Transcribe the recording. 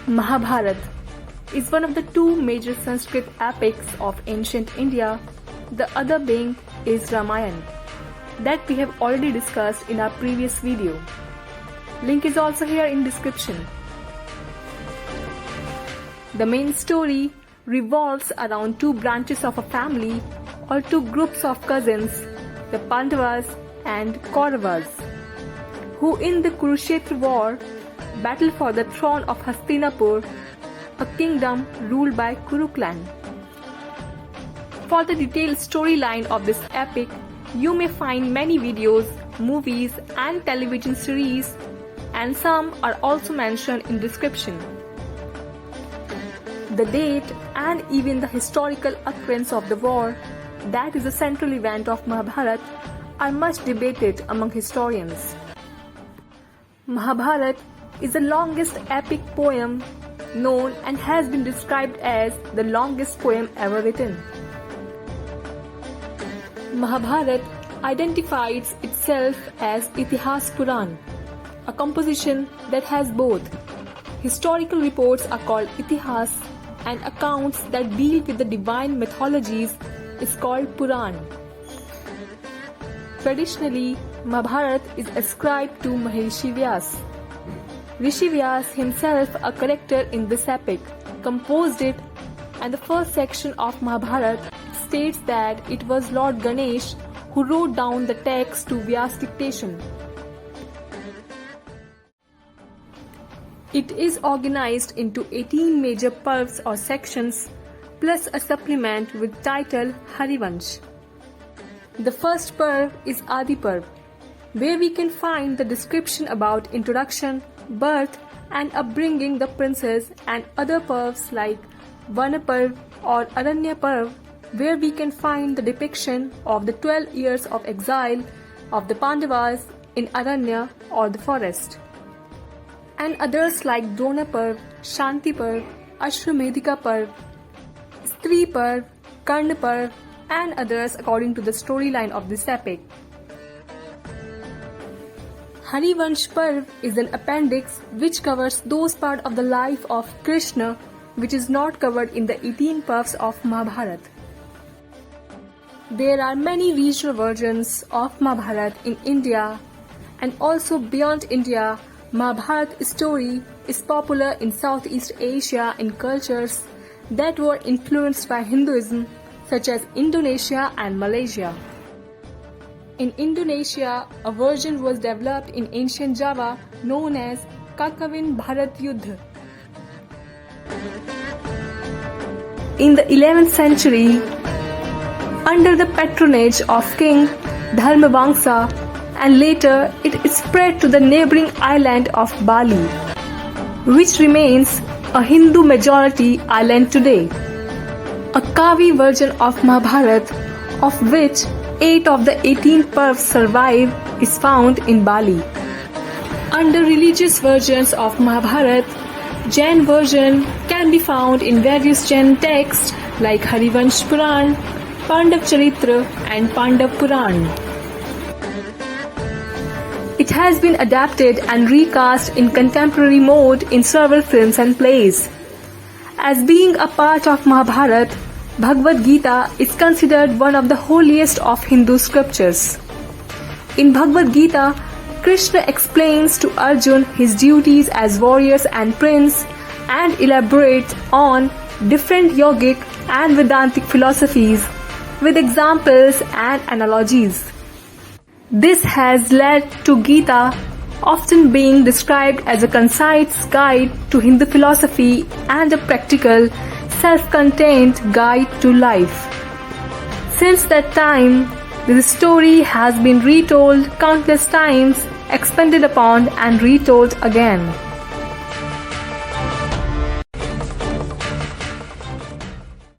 Mahabharata is one of the two major Sanskrit epics of ancient India, the other being is Ramayana, that we have already discussed in our previous video. Link is also here in description. The main story revolves around two branches of a family or two groups of cousins, the Pandavas and Kauravas, who in the Kurukshetra war battle for the throne of Hastinapur, a kingdom ruled by Kuru clan. For the detailed storyline of this epic, you may find many videos, movies and television series, and some are also mentioned in description. The date and even the historical occurrence of the war, that is the central event of Mahabharata, are much debated among historians. Mahabharata is the longest epic poem known and has been described as the longest poem ever written. Mahabharata identifies itself as Itihas Puran, a composition that has both. Historical reports are called Itihas and accounts that deal with the divine mythologies is called Puran. Traditionally, Mahabharata is ascribed to Maharishi Vyas. Rishi Vyas himself, a character in this epic, composed it, and the first section of Mahabharata states that it was Lord Ganesh who wrote down the text to Vyas' dictation. It is organized into 18 major parvs or sections, plus a supplement with title Harivansh. The first parv is Adi Parv, where we can find the description about introduction, birth and upbringing the princess, and other parvs like Vana Parv or Aranya Parv, where we can find the depiction of the 12 years of exile of the Pandavas in Aranya or the forest. And others like Drona Parv, Shanti Parv, Ashwamedhika Parv, Stri Parv, Karna Parv, and others according to the storyline of this epic. Harivansh Parv is an appendix which covers those parts of the life of Krishna which is not covered in the 18 parvs of Mahabharata. There are many regional versions of Mahabharata in India, and also beyond India. Mahabharata story is popular in Southeast Asia in cultures that were influenced by Hinduism, such as Indonesia and Malaysia. In Indonesia, a version was developed in ancient Java known as Kakawin Bharat Yuddha. In the 11th century, under the patronage of King Dharmavangsa, and later it spread to the neighboring island of Bali, which remains a Hindu majority island today. A Kavi version of Mahabharata, of which 8 of the 18 parvs survive, is found in Bali. Under religious versions of Mahabharata, Jain version can be found in various Jain texts like Harivansh Puran, Pandav Charitra and Pandav Puran. It has been adapted and recast in contemporary mode in several films and plays. As being a part of Mahabharata, Bhagavad Gita is considered one of the holiest of Hindu scriptures. In Bhagavad Gita, Krishna explains to Arjuna his duties as warriors and prince and elaborates on different yogic and Vedantic philosophies with examples and analogies. This has led to Gita often being described as a concise guide to Hindu philosophy and a practical, self-contained guide to life. Since that time, this story has been retold countless times, expanded upon and retold again.